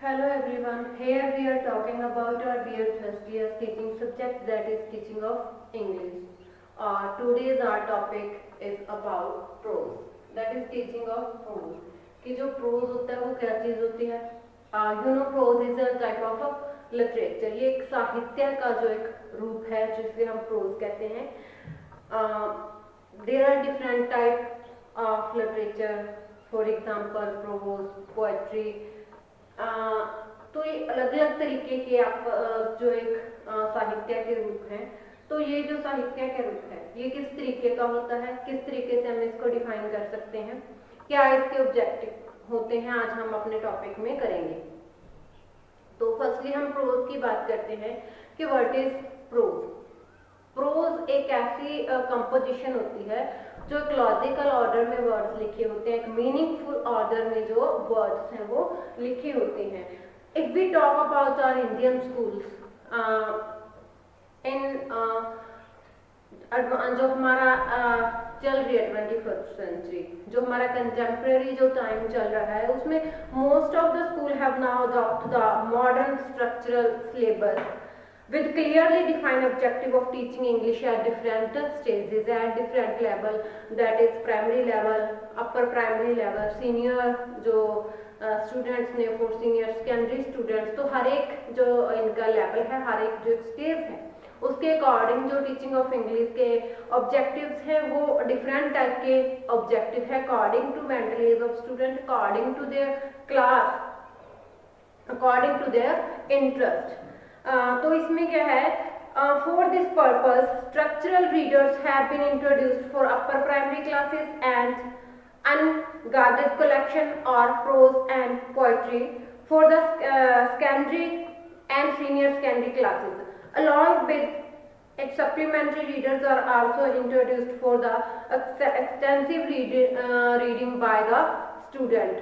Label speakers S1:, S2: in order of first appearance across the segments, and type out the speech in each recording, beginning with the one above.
S1: Hello everyone, here we are talking about our dear first year teaching subject, that is teaching of English. Today's our topic is about prose, that is teaching of prose. कि जो prose होता है वो क्या चीज़ होती है? Prose is a type of a literature. ये एक साहित्य का जो एक रूप है जिसे हम prose कहते हैं. There are different types of literature, for example prose, poetry. तो ये अलग अलग तरीके के आप जो एक साहित्य के रूप हैं. तो ये जो साहित्य के रूप है ये किस तरीके का होता है, किस तरीके से हम इसको डिफाइन कर सकते हैं, क्या इसके ऑब्जेक्टिव होते हैं, आज हम अपने टॉपिक में करेंगे. तो फर्स्टली हम प्रोज की बात करते हैं कि व्हाट इज प्रोज. प्रोज एक ऐसी कंपोजिशन होती है जो एक लॉजिकल ऑर्डर में वर्ड्स लिखे होते हैं, एक मीनिंगफुल ऑर्डर में जो वर्ड्स हैं वो लिखे होते हैं. If we talk about our Indian schools, इन जो हमारा चल रही है 21st सेंचुरी, जो हमारा कंटेम्प्रेरी जो टाइम चल रहा है, उसमें most of the school have now adopt the modern structural syllabus with clearly defined objective of teaching English at different stages, at different level, that is primary level, upper primary level, senior जो students ने for senior secondary students. तो हर एक जो इनका level है, हर एक जो stage है उसके अकॉर्डिंग जो टीचिंग ऑफ इंग्लिश के ऑब्जेक्टिव्स हैं वो डिफरेंट टाइप के ऑब्जेक्टिव है according to mental age of student, according to their class, according to their interest. तो इसमें क्या है, for this purpose structural readers have been introduced for upper primary classes and ungraded collection और prose and poetry for the secondary and senior secondary classes. Along with its supplementary readers are also introduced for the extensive reading by the student.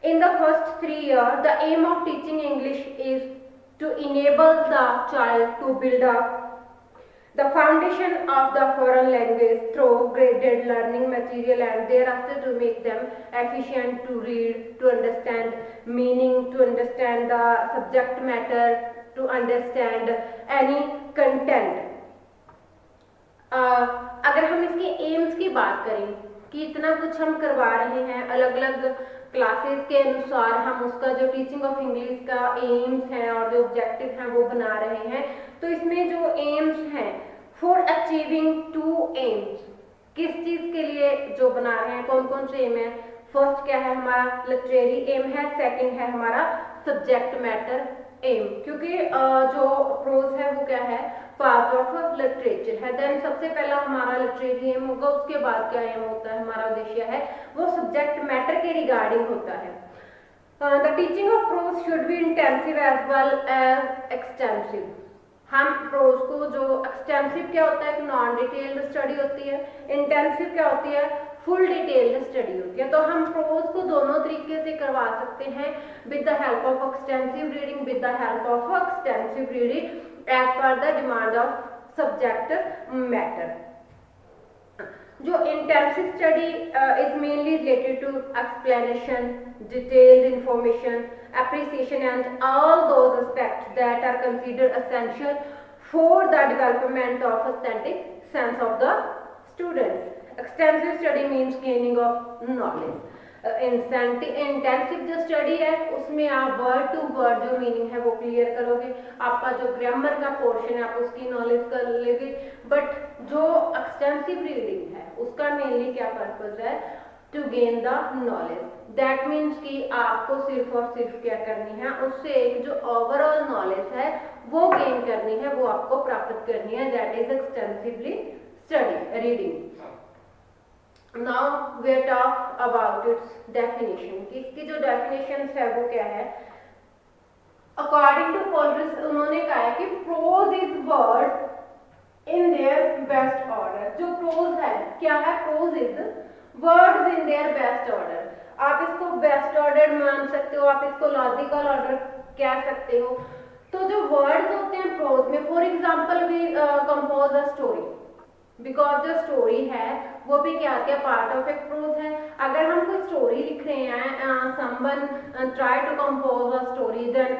S1: In the first 3 years, the aim of teaching English is to enable the child to build up the foundation of the foreign language through graded learning material, and thereafter to make them efficient to read, to understand meaning, to understand the subject matter, to understand any content. अगर हम इसके AIIMS की बात करें कि इतना कुछ हम करवा रहे हैं, अलग अलग क्लासेस के अनुसार हम उसका जो टीचिंग ऑफ इंग्लिश का एम्स है और जो ऑब्जेक्टिव हैं वो बना रहे हैं, तो इसमें जो एम्स हैं फॉर अचीविंग 2 एम्स, किस चीज के लिए जो बना रहे हैं, कौन कौन से एम है. फर्स्ट क्या है, हमारा लिटरेरी एम है, सेकंड है हमारा सब्जेक्ट मैटर एम, क्योंकि जो प्रोज है वो क्या है, पार्ट ऑफ लिटरेचर है. देन सबसे पहला हमारा लिटरेरी एम होगा, उसके बाद क्या एम होता है, हमारा उद्देश्य है वो सब्जेक्ट मैटर के रिगार्डिंग होता है. The teaching of prose should be intensive as well as extensive. हम प्रोज को जो एक्सटेंसिव क्या होता है, एक नॉन डिटेल्ड स्टडी होती है, इंटेंसिव क्या होती है, फुल डिटेल्ड स्टडी होती है. तो हम प्रोज को दोनों तरीके से करवा सकते हैं, with the help of extensive reading, with the help of extensive reading as per the demand of subject matter. जो intensive study is mainly related to explanation, detailed information, appreciation and all those aspects that are considered essential for the development of authentic sense of the students. Extensive study means gaining of knowledge. Intensive जो study है उसमें आप word to word जो meaning है वो clear करोगे, आपका जो ग्रामर का पोर्शन है आप उसकी नॉलेज कर लोगे. बट जो एक्सटेंसिव रीडिंग है उसका मेनली क्या पर्पज है, to gain the knowledge. That means कि आपको सिर्फ और सिर्फ क्या करनी है, उससे एक जो ओवरऑल नॉलेज है वो गेन करनी है, वो आपको प्राप्त करनी है. That is extensively study reading. Now we talk about its definition, कि इसकी जो डेफिनेशन है वो क्या है. अकॉर्डिंग टू पॉलिटिक्स उन्होंने कहा है कि prose is word in their best order. जो प्रोज है क्या है, prose is words in their best order. आप इसको बेस्ट ऑर्डर मान सकते हो, आप इसको लॉजिकल ऑर्डर कह सकते हो. तो जो वर्ड्स होते हैं प्रोज में, for example we compose a story. Because जो स्टोरी है वो भी क्या है, पार्ट ऑफ एक प्रोज है। अगर हम कोई स्टोरी लिख रहे हैं, someone try to compose a story, then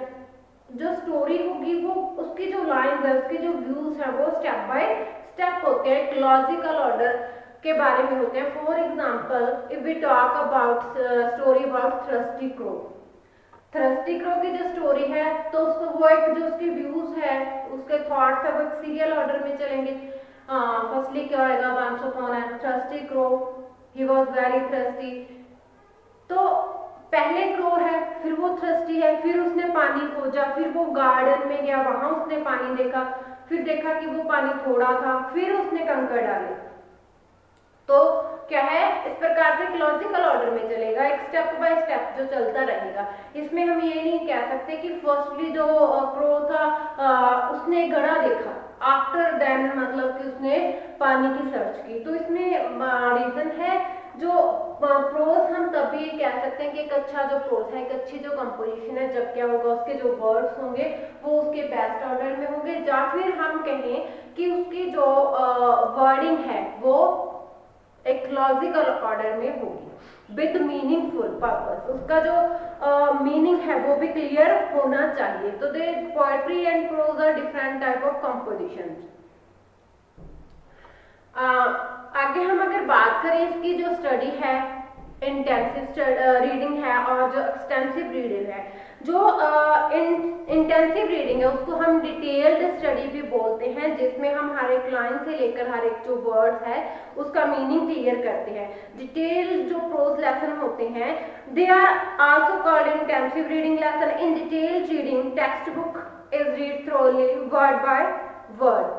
S1: जो स्टोरी होगी वो उसकी जो लाइन है, उसके जो व्यूज है वो स्टेप बाय स्टेप होते हैं, एक लॉजिकल ऑर्डर के बारे में होते हैं। For example if we talk about story about thirsty crow, thirsty crow की जो स्टोरी है तो उसको वो एक जो उसके व्यूज है, उसके थॉट्स है वो एक सीरियल ऑर्डर में चलेंगे। फर्स्टली क्या होगा, once upon a thirsty crow he was very thirsty. तो पहले क्रो है, फिर वो थ्रस्टी है, फिर उसने पानी खोजा, फिर वो गार्डन में गया, वहां उसने पानी देखा, फिर देखा कि वो पानी थोड़ा था, फिर उसने कंकड़ डाले। तो क्या है, इस प्रकार से लॉजिकल ऑर्डर में चलेगा, एक स्टेप बाय स्टेप जो चलता रहेगा। इसमें हम ये नहीं कह सकते कि फर्स्टली जो क्रो था उसने घड़ा देखा, आफ्टर देन मतलब कि उसने पानी की सर्च की। तो इसमें रीजन है जो प्रोज हम तभी कह सकते हैं कि एक अच्छा जो प्रोज है, एक अच्छी जो कंपोजिशन है, जब क्या होगा उसके जो वर्ड्स होंगे वो उसके बेस्ट ऑर्डर में होंगे, या फिर हम कहें कि उसकी जो वर्डिंग है वो एक लॉजिकल ऑर्डर में होगी विद मीनिंगफुल पर्पस, उसका जो मीनिंग है वो भी क्लियर होना चाहिए। तो they poetry and prose are different type of composition. आगे हम अगर बात करें इसकी जो स्टडी है, इंटेंसिव रीडिंग है और जो एक्सटेंसिव रीडिंग है। जो इंटेंसिव रीडिंग है उसको हम डिटेल्ड स्टडी भी बोलते हैं, जिसमें हम हर एक लाइन से लेकर हर एक जो वर्ड है उसका मीनिंग क्लियर करते हैं। डिटेल जो प्रोज लेसन होते हैं they are also called intensive reading lesson. In detail reading text book is read thoroughly word by word,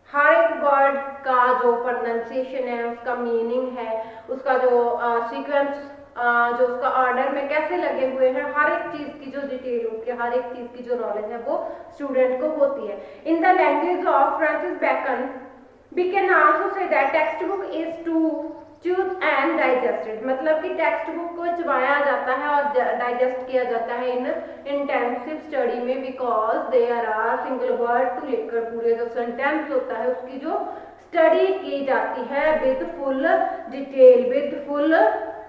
S1: हर एक वर्ड का जो प्रोनाउंसिएशन है, उसका मीनिंग है, उसका जो सीक्वेंस जो उसका ऑर्डर में कैसे लगे हुए हैं, हर एक चीज की जो डिटेल होती है, हर एक चीज की जो नॉलेज है वो स्टूडेंट को होती है। In the language of Francis Bacon we can also say that text book is to chewed and digested, मतलब कि टेक्स्ट बुक को चबाया जाता है और डाइजेस्ट किया जाता है इन इंटेंसिव स्टडी में, because there are single word to लेकर पूरे जो सेंटेंस होता है उसकी जो स्टडी की जाती है with full detail, with full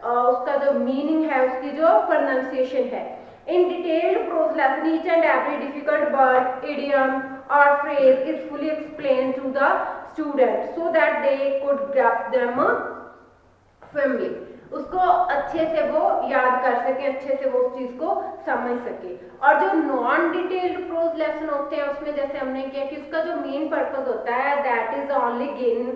S1: उसका जो मीनिंग है, उसकी जो प्रोनाउंसिएशन है। In detailed prose lesson, each and every difficult word, idiom or phrase is fully explained to the student so that they could grasp them firmly. उसको अच्छे से वो याद कर सके, अच्छे से वो उस चीज को समझ सके। और जो नॉन डिटेल्ड प्रोज लेसन होते हैं उसमें जैसे हमने किया कि उसका जो मेन पर्पस होता है that is only gain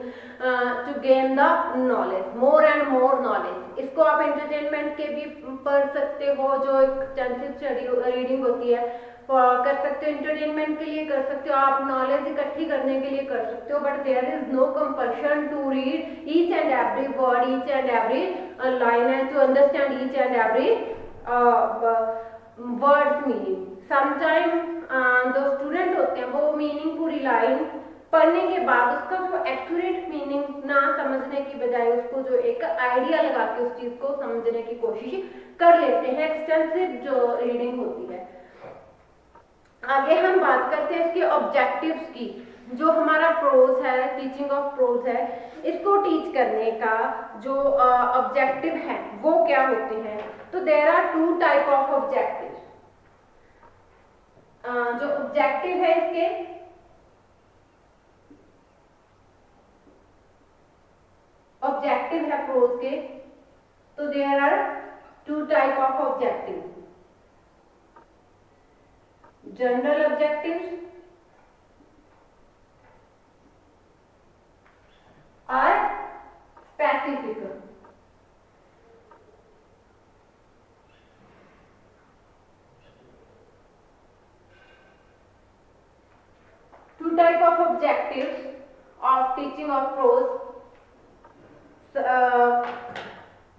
S1: to gain the knowledge, more and more knowledge. इसको आप एंटरटेनमेंट के भी पढ़ सकते हो, जो एक्सटेंसिव स्टडी रीडिंग होती है कर सकते हो, एंटरटेनमेंट के लिए कर सकते हो, आप नॉलेज इकट्ठी करने के लिए कर सकते हो, but there is no compulsion to read each and every word, each and every line and to understand each and every word meaning. Sometime जो स्टूडेंट होते हैं वो मीनिंग पूरी लाइन पढ़ने के बाद उसका जो एक्यूरेट मीनिंग ना समझने की बजाय उसको जो एक आइडिया लगा के उस चीज को समझने की कोशिश कर लेते हैं, एक्सटेंसिव जो रीडिंग होती है। आगे हम बात करते हैं इसके ऑब्जेक्टिव्स की। जो हमारा प्रोज है, टीचिंग ऑफ प्रोज है, इसको टीच करने का जो ऑब्जेक्टिव है वो क्या होते हैं। तो there are two type of objective. जो ऑब्जेक्टिव है इसके ऑब्जेक्टिव है प्रोज के, तो there are two type of objective, general objectives और specific. Two type of objectives of teaching of prose,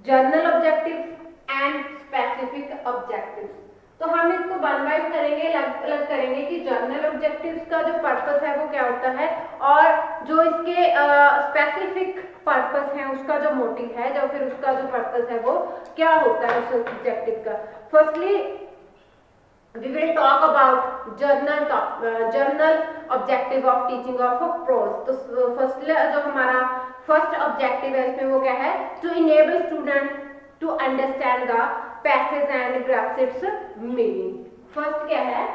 S1: general objectives and specific objectives. तो हम इसको वन बाय करेंगे, अलग अलग करेंगे कि जर्नल ऑब्जेक्टिव्स का जो पर्पस है वो क्या होता है और जो इसके स्पेसिफिक पर्पस है उसका जो मोटिव है, जो फिर उसका जो पर्पस है वो क्या होता है उस ऑब्जेक्टिव का। Firstly we will talk about journal objective of teaching of prose. तो फर्स्ट जो हमारा फर्स्ट ऑब्जेक्टिव है इसमें वो क्या है, to enable student to understand the passage and grasp its meaning. First क्या है,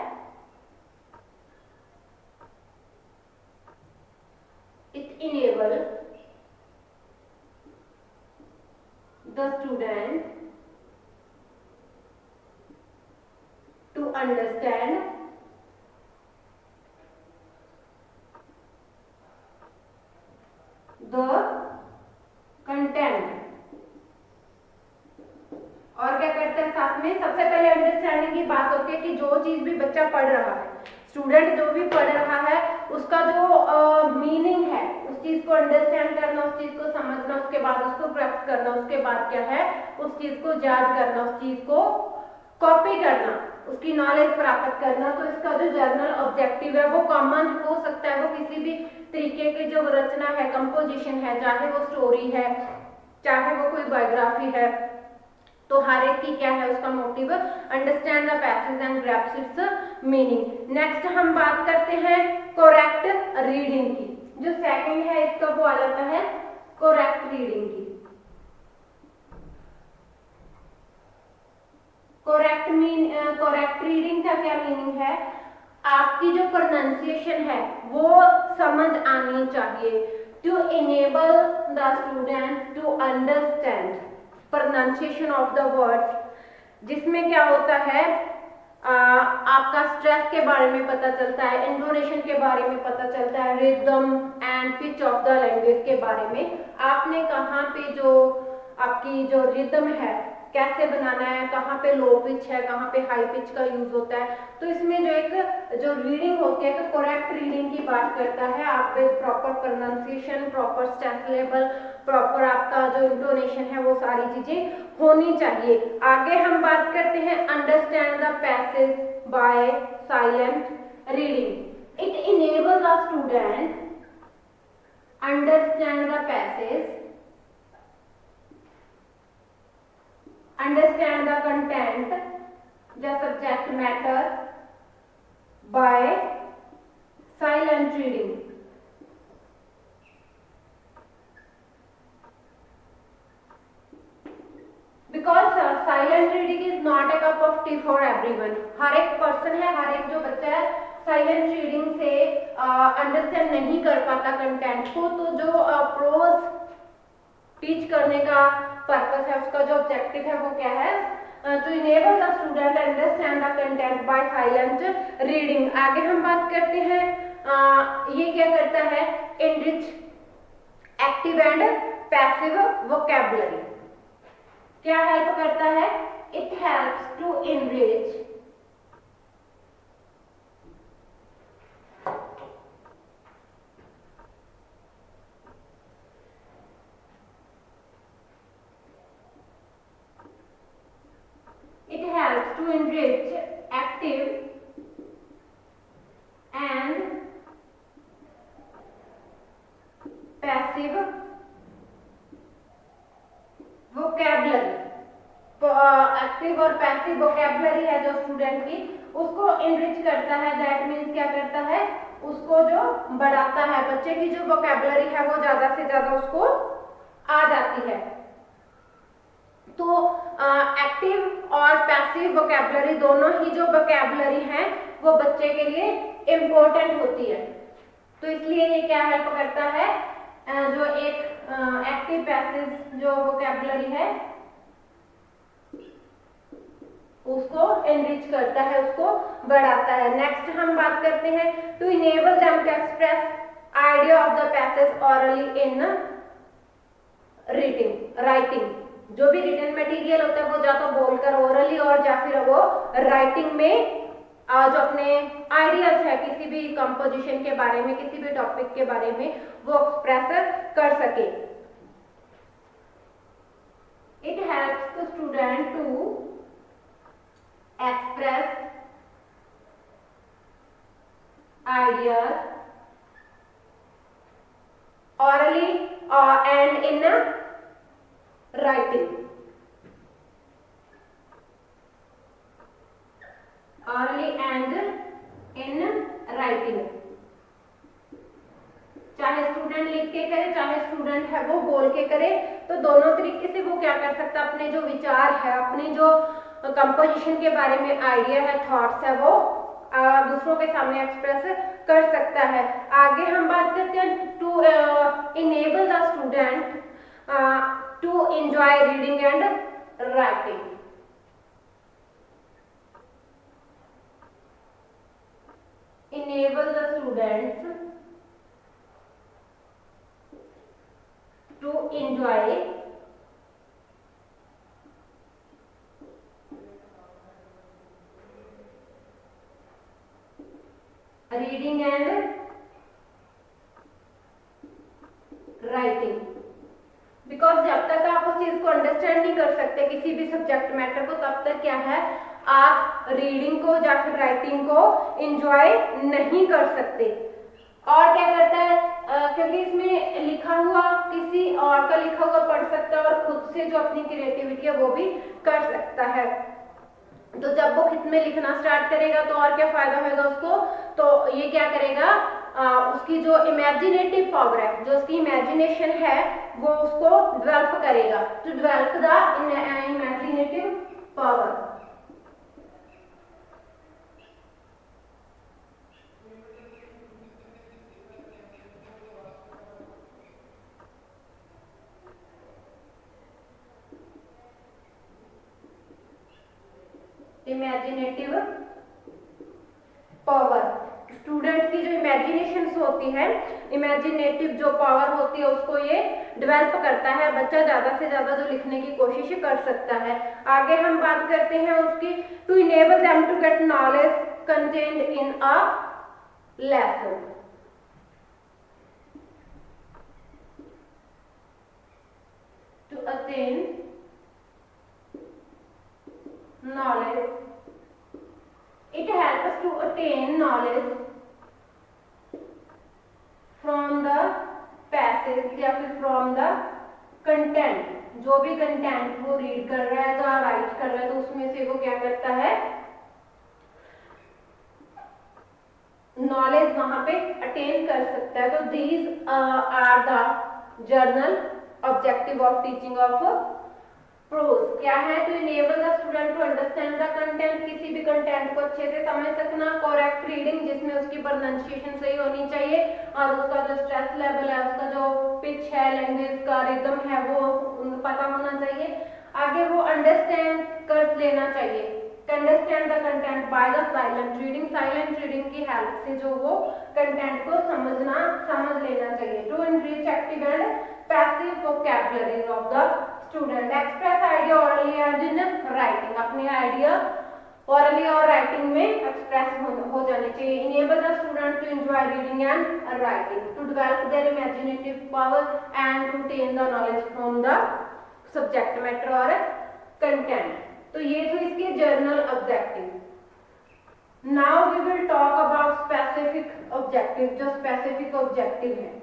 S1: it enable the student to understand the content. और क्या करते हैं साथ में, सबसे पहले अंडरस्टैंडिंग की बात होती है कि जो चीज भी बच्चा पढ़ रहा है, स्टूडेंट जो भी पढ़ रहा है उसका जो मीनिंग है उस चीज को अंडरस्टैंड करना, उस चीज को समझना, उसके बाद उसको प्राप्त करना, उसके बाद क्या है उस चीज को याद करना, उस चीज को कॉपी करना, उसकी नॉलेज प्राप्त करना. तो इसका जो जर्नल ऑब्जेक्टिव है वो कॉमन हो सकता है, वो किसी भी तरीके की जो रचना है, कंपोजिशन है, चाहे वो स्टोरी है, चाहे वो कोई बायोग्राफी है, तो हर एक की क्या है उसका motive understand the passage and grasp it's meaning. Next हम बात करते हैं करेक्ट रीडिंग की. जो सेकंड है इसका वो आ जाता है करेक्ट रीडिंग की. करेक्ट रीडिंग का क्या मीनिंग है, आपकी जो प्रोनाउंसिएशन है वो समझ आनी चाहिए. To enable the student to understand pronunciation of the words, जिसमें क्या होता है आपका स्ट्रेस के बारे में पता चलता है, इंटोनेशन के बारे में पता चलता है, rhythm and pitch of the language के बारे में. आपने कहाँ पे जो आपकी जो रिदम है कैसे बनाना है, कहाँ पे लो पिच है, कहाँ पे हाई पिच का यूज होता है. तो इसमें जो एक जो रीडिंग होती है तो करेक्ट रीडिंग की बात करता है. आप पे proper pronunciation, proper stress level, proper आपका जो इंटोनेशन है वो सारी चीजें होनी चाहिए. आगे हम बात करते हैं understand the passage by silent reading. It enable the student understand the passage, understand the content, the subject matter by silent reading. Because silent reading is not a cup of tea for everyone. हर एक person है, हर एक जो बच्चा है silent reading से understand नहीं कर पाता कंटेंट को. तो जो प्रोज टीच करने का पर्पस है, उसका जो ऑब्जेक्टिव है वो क्या है, to enable the student understand the content by silent reading. आगे हम बात करते हैं ये क्या करता है, enrich active and passive vocabulary. क्या हेल्प करता है, it helps to enrich active and passive vocabulary. Active और पैसिव वोकैबुलरी है जो स्टूडेंट की, उसको इनरिच करता है. दैट मीन्स क्या करता है, उसको जो बढ़ाता है, बच्चे की जो वोकैबुलरी है वो ज्यादा से ज्यादा उसको आ जाती है. तो एक्टिव और पैसिव वोकैबुलरी दोनों ही जो वोकैबुलरी है वो बच्चे के लिए इम्पोर्टेंट होती है. तो इसलिए ये क्या हेल्प करता है, जो एक एक्टिव पैसिव जो वोकैबुलरी है उसको एनरिच करता है, उसको बढ़ाता है. नेक्स्ट हम बात करते हैं to enable them to express idea of the passage orally in writing. जो भी रिटन मटेरियल होता है वो या तो बोलकर ओरली और या फिर वो राइटिंग में जो अपने आइडियाज है किसी भी कंपोजिशन के बारे में, किसी भी टॉपिक के बारे में वो एक्सप्रेस कर सके. It helps the student to express ideas orally and in writing. orally and in writing। चाहे स्टूडेंट लिख के करे चाहे स्टूडेंट है वो बोल के करे, तो दोनों तरीके से वो क्या कर सकता है, अपने जो विचार है, अपनी जो कंपोजिशन के बारे में आइडिया है, थॉट्स है, वो दूसरों के सामने एक्सप्रेस कर सकता है। आगे हम बात करते हैं to enable the student to enjoy reading and writing. enable the students to enjoy reading and writing। Because जब तक आप उस चीज को अंडरस्टैंड नहीं कर सकते किसी भी सब्जेक्ट मैटर को, तब तक क्या है, आप रीडिंग को या फिर राइटिंग को एंजॉय नहीं कर सकते। और क्या करता है, क्योंकि इसमें लिखा हुआ किसी और का लिखा हुआ पढ़ सकता है और खुद से जो अपनी क्रिएटिविटी है वो भी कर सकता है। तो जब वो खुद में लिखना स्टार्ट करेगा तो और क्या फायदा होगा उसको, तो ये क्या करेगा, उसकी जो इमेजिनेटिव पावर है, जो उसकी इमेजिनेशन है, वो उसको डेवलप करेगा, to develop the imaginative power. Imaginative power, student की जो इमेजिनेशन होती है, इमेजिनेटिव जो पावर होती है, उसको ये डेवलप करता है। बच्चा ज्यादा से ज्यादा जो लिखने की कोशिश कर सकता है। आगे हम बात करते हैं उसकी, to enable them to get knowledge contained in a lesson. To attain knowledge, it helps us to attain knowledge from the passage या फिर from the content। जो भी कंटेंट वो रीड कर रहा है या राइट कर रहा है, तो उसमें से वो क्या करता है, नॉलेज वहां पे अटेन कर सकता है। तो these are the general objective of teaching of prose. क्या है, to enable the student to understand the content, किसी भी कंटेंट को अच्छे से समझ सकना, करेक्ट रीडिंग जिसमें उसकी प्रोनाउंसिएशन सही होनी चाहिए और उसका जो स्ट्रेस लेवल है, उसका जो पिच है, लैंग्वेज का रिदम है, वो उनको पता होना चाहिए। आगे वो अंडरस्टैंड कर लेना चाहिए, understand the content by the silent reading, silent reading की हेल्प से जो वो कंटेंट को समझ लेना चाहिए। To enrich active and passive vocabulary of the student, express idea orally and in writing, अपने आइडिया ऑरली और राइटिंग में एक्सप्रेस हो जाने चाहिए। Enable the student to enjoy reading and writing, to develop their imaginative power and to attain the knowledge from the subject matter और content. तो ये तो इसके general objective. Now we will talk about specific objective, जो specific objective है।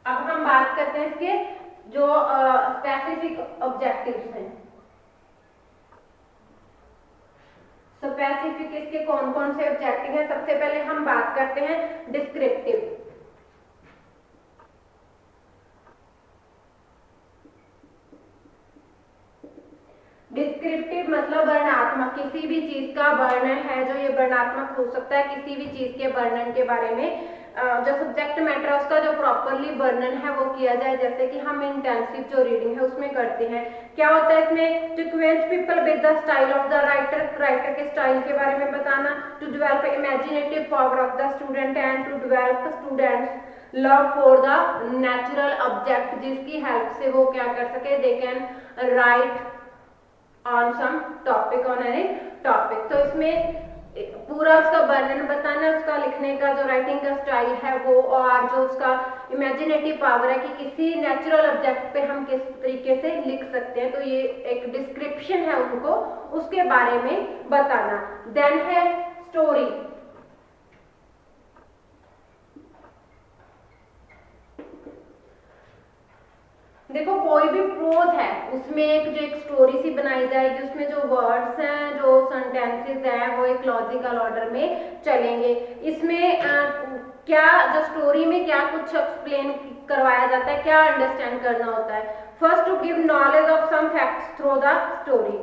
S1: अब हम बात करते हैं इसके जो स्पेसिफिक ऑब्जेक्टिव्स हैं। स्पेसिफिक इसके कौन कौन से ऑब्जेक्टिव हैं। सबसे पहले हम बात करते हैं डिस्क्रिप्टिव। डिस्क्रिप्टिव मतलब वर्णनात्मक, किसी भी चीज का वर्णन है जो ये वर्णनात्मक हो सकता है, किसी भी चीज के वर्णन के बारे में जो सब्जेक्ट मैटर है उसका जो प्रॉपरली वर्णन है वो किया जाए, जैसे कि हम इंटेंसिव जो रीडिंग है उसमें करते हैं। क्या होता है इसमें, to acquaint people with the style of the writer, writer के स्टाइल के बारे में बताना, to develop imaginative power of the student and to develop students love for the natural object, जिसकी हेल्प से वो क्या कर सके, they can write on some topic, on any topic. तो इसमें पूरा उसका वर्णन बताना, उसका लिखने का जो राइटिंग का स्टाइल है वो, और जो उसका इमेजिनेटिव पावर है कि किसी नेचुरल ऑब्जेक्ट पे हम किस तरीके से लिख सकते हैं, तो ये एक डिस्क्रिप्शन है उनको उसके बारे में बताना। देन है स्टोरी, देखो कोई भी प्रोज है उसमें एक स्टोरी सी बनाई जाएगी, उसमें जो वर्ड्स हैं जो सेंटेंसेस हैं वो एक लॉजिकल ऑर्डर में चलेंगे। इसमें क्या जो स्टोरी में क्या कुछ एक्सप्लेन करवाया जाता है, क्या अंडरस्टैंड करना होता है। First to give knowledge of some facts through the story,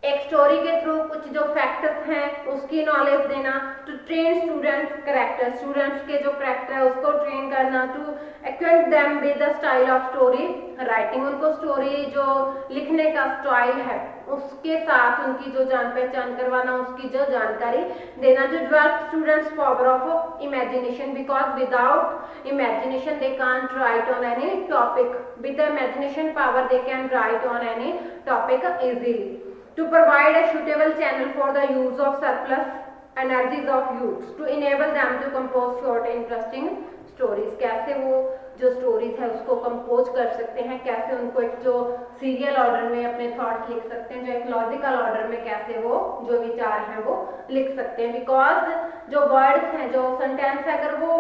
S1: एक स्टोरी के थ्रू कुछ जो फैक्ट्स हैं उसकी नॉलेज देना। To train students character, students के जो करेक्टर है उसको ट्रेन करना। To acquaint them with the style of story writing, उनको स्टोरी जो लिखने का स्टाइल है उसके साथ उनकी जो जान पहचान करवाना, उसकी जो जानकारी देना। To develop students power of imagination, because without imagination they can't write on any topic, with the imagination power they can write on any topic easily. To provide a suitable channel for the use of surplus energies of youths, to enable them to compose short interesting stories, कैसे वो जो stories है उसको compose कर सकते हैं, कैसे उनको एक जो सीरियल ऑर्डर में अपने थॉट्स लिख सकते हैं, जो एक लॉजिकल ऑर्डर में कैसे वो जो विचार हैं वो लिख सकते हैं। बिकॉज जो वर्ड्स हैं जो सेंटेंस है अगर वो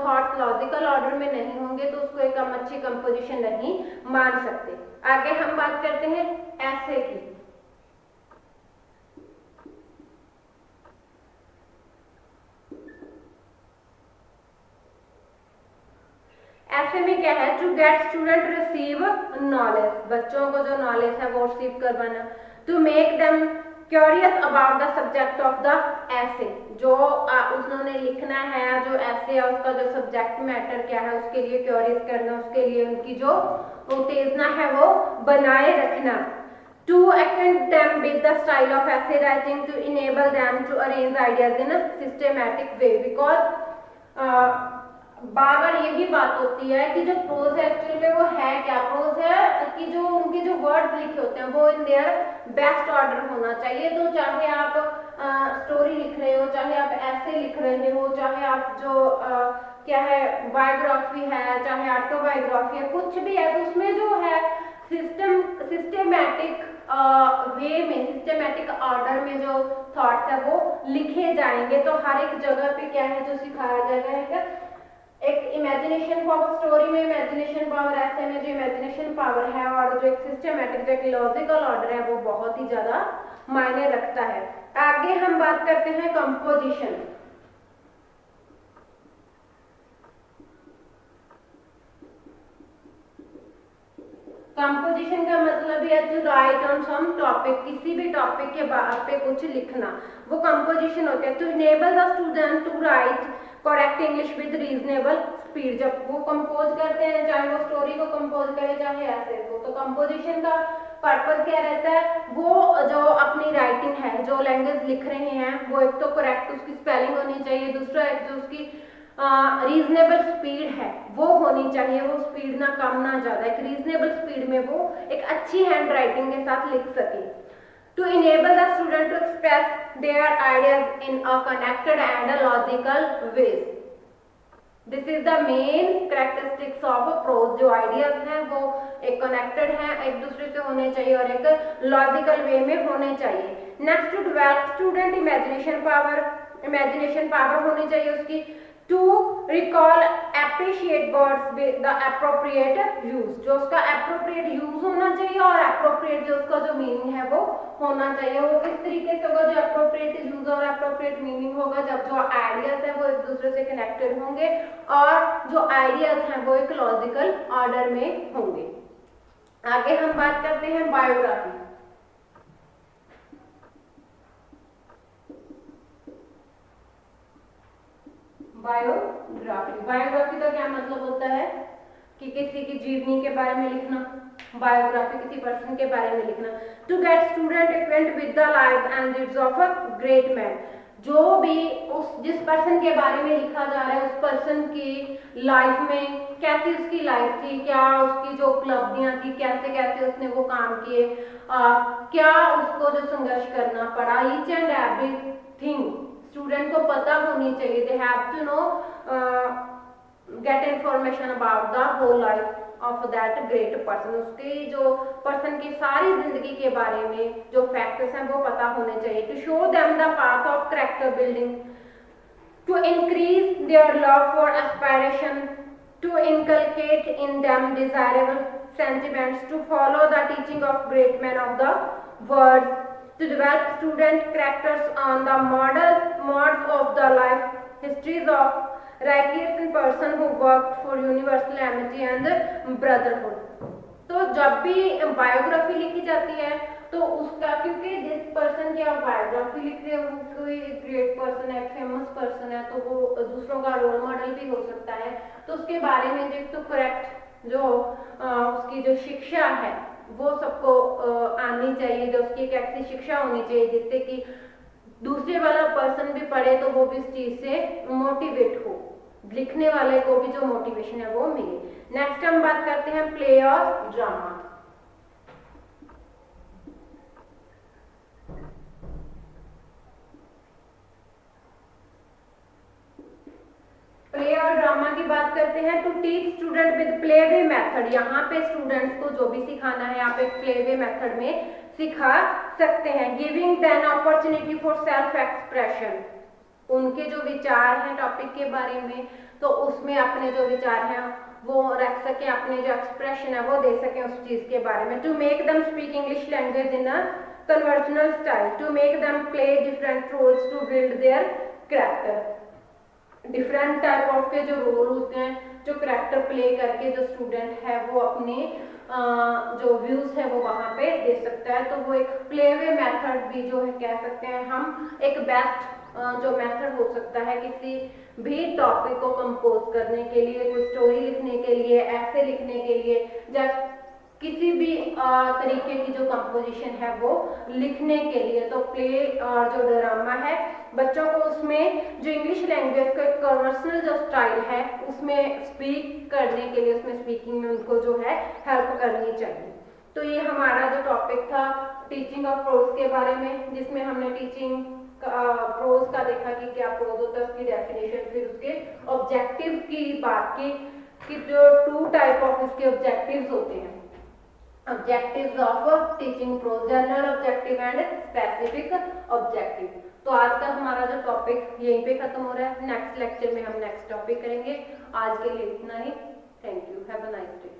S1: थॉट्स लॉजिकल ऑर्डर में नहीं होंगे तो उसको एक हम अच्छी कंपोजिशन नहीं मान सकते। आगे हम बात करते हैं ऐसे की। ऐसे में क्या है, to get student receive knowledge, बच्चों को जो नॉलेज है वो रिसीव करवाना। To make them curious about the subject of the essay, जो उन्होंने लिखना है जो ऐसे है उसका जो सब्जेक्ट मैटर क्या है उसके लिए क्यूरियस करना, उसके लिए उनकी जो उत्तेजना है वो बनाए रखना। To acquaint them with the style of essay writing, to enable them to arrange ideas in a systematic way, because बार बार यही बात होती है कि जो प्रोज है एक्चुअली में वो है क्या, प्रोज है कि जो उनके जो वर्ड्स लिखे होते हैं वो इन देयर बेस्ट ऑर्डर होना चाहिए। तो चाहे आप स्टोरी लिख रहे हो, चाहे आप ऐसे लिख रहे हो, चाहे आप जो क्या है बायोग्राफी है, चाहे ऑटोबायोग्राफी है, कुछ भी है तो उसमें जो है सिस्टेमैटिक वे में, सिस्टेमैटिक ऑर्डर में जो थॉट्स है वो लिखे जाएंगे। तो हर एक जगह पे क्या है जो सिखाया जाएगा, एक इमेजिनेशन पावर, स्टोरी में इमेजिनेशन पावर, ऐसे में जो इमेजिनेशन पावर है और जो एक सिस्टेमैटिक जो एक लॉजिकल ऑर्डर है वो बहुत ही ज्यादा मायने रखता है। आगे हम बात करते हैं कंपोजिशन। कंपोजिशन का मतलब है to write on some topic, किसी भी टॉपिक के पे कुछ लिखना, वो कंपोजिशन होता है। To enable the student to write correct English with reasonable speed, जब वो कंपोज करते हैं चाहे वो स्टोरी को कंपोज करे चाहे ऐसे को, तो कंपोजिशन का पर्पस क्या रहता है, वो जो अपनी राइटिंग है जो लैंग्वेज लिख रहे हैं वो एक तो करेक्ट उसकी स्पेलिंग होनी चाहिए, दूसरा एक जो उसकी रीजनेबल स्पीड है वो होनी चाहिए, वो स्पीड ना कम ना ज्यादा, एक रीजनेबल स्पीड में वो एक अच्छी हैंड राइटिंग के साथ लिख सके। To enable the student to express their ideas in a connected and a logical ways, this is the main characteristics of a prose. जो आइडियाज हैं वो एक कनेक्टेड हैं, एक दूसरे से होने चाहिए और एक लॉजिकल वे में होने चाहिए। Next, to develop student imagination power, imagination power होनी चाहिए उसकी। To recall appreciate words with the appropriate use, जो उसका एप्रोप्रिएट यूज होना चाहिए और एप्रोप्रिएट जो उसका जो मीनिंग है वो होना चाहिए। वो किस तरीके से होगा, जो एप्रोप्रिएट यूज और एप्रोप्रिएट मीनिंग होगा जब जो आइडियाज है वो एक दूसरे से कनेक्टेड होंगे और जो आइडियाज हैं वो एक लॉजिकल ऑर्डर में होंगे। आगे हम बात करते हैं बायोग्राफी। बायोग्राफी, बायोग्राफी का क्या मतलब होता है कि किसी की जीवनी के बारे में लिखना, बायोग्राफी किसी पर्सन के बारे में लिखना। To get student acquaint with the life and deeds of a great man, जो भी उस जिस पर्सन के बारे में लिखा जा रहा है उस पर्सन की लाइफ में कैसी उसकी लाइफ थी, क्या उसकी जो उपलब्धियां थी, कैसे कैसे उसने वो काम किए, क्या उसको जो संघर्ष करना पड़ा, ईच एंड एवरीथिंग स्टूडेंट को पता होनी चाहिए। They have to know get information about the whole life of that great person, उसके जो पर्सन की सारी जिंदगी के बारे में जो फैक्ट्स हैं वो पता होने चाहिए। To show them the path of character building, to increase their love for aspiration, to inculcate in them desirable sentiments, to follow the teaching of great men of the world, to develop student characters on the modes of the life, histories of righteous person who worked for universal amity and brotherhood. तो जब भी biography लिखी जाती है तो उसका, क्योंकि जिस पर्सन की आप बायोग्राफी लिख रहे हो वो कोई ग्रेट पर्सन है, फेमस पर्सन है, तो वो दूसरों का रोल मॉडल भी हो सकता है, तो उसके बारे में जो तो करेक्ट जो उसकी जो शिक्षा है वो सबको आनी चाहिए, जो उसकी एक ऐसी शिक्षा होनी चाहिए जिससे कि दूसरे वाला पर्सन भी पढ़े तो वो भी इस चीज से मोटिवेट हो, लिखने वाले को भी जो मोटिवेशन है वो मिले। नेक्स्ट हम बात करते हैं प्ले और ड्रामा। प्ले और ड्रामा की बात करते हैं। To teach student with play way method, यहाँ पे स्टूडेंट्स को जो भी सिखाना है आप एक प्ले वे मेथड में सिखा सकते हैं। Giving then opportunity for self expression, उनके जो विचार हैं टॉपिक के बारे में तो उसमें अपने जो विचार हैं वो रख सकें, अपने जो एक्सप्रेशन है वो दे सकें उस चीज के बारे में। To make them speak English language in a conversational style, to make them play different roles to build their character. Different type of के जो रोल होते हैं जो कैरेक्टर प्ले करके जो स्टूडेंट है वो अपने जो व्यूज है वो वहां पे दे सकता है। तो वो एक प्ले वे मेथड भी जो है कह सकते हैं हम, एक बेस्ट जो मेथड हो सकता है किसी भी टॉपिक को कंपोज करने के लिए, कोई स्टोरी लिखने के लिए, ऐसे लिखने के लिए, जब किसी भी तरीके की जो कंपोजिशन है वो लिखने के लिए। तो प्ले और जो ड्रामा है बच्चों को उसमें जो इंग्लिश लैंग्वेज का कन्वर्सेशनल जो स्टाइल है उसमें स्पीक करने के लिए, उसमें स्पीकिंग में उनको जो है हेल्प करनी चाहिए। तो ये हमारा जो टॉपिक था टीचिंग ऑफ प्रोज के बारे में, जिसमें हमने टीचिंग प्रोज का देखा कि क्या प्रोज होता है, उसकी डेफिनेशन, फिर उसके ऑब्जेक्टिव की बात की कि जो 2 टाइप ऑफ इसके ऑब्जेक्टिव्स होते हैं, objectives of teaching prose, general objective and specific objective. तो आज का हमारा जो टॉपिक यहीं पे खत्म हो रहा है। नेक्स्ट लेक्चर में हम नेक्स्ट टॉपिक करेंगे। आज के लिए इतना ही। Thank you, have a nice day.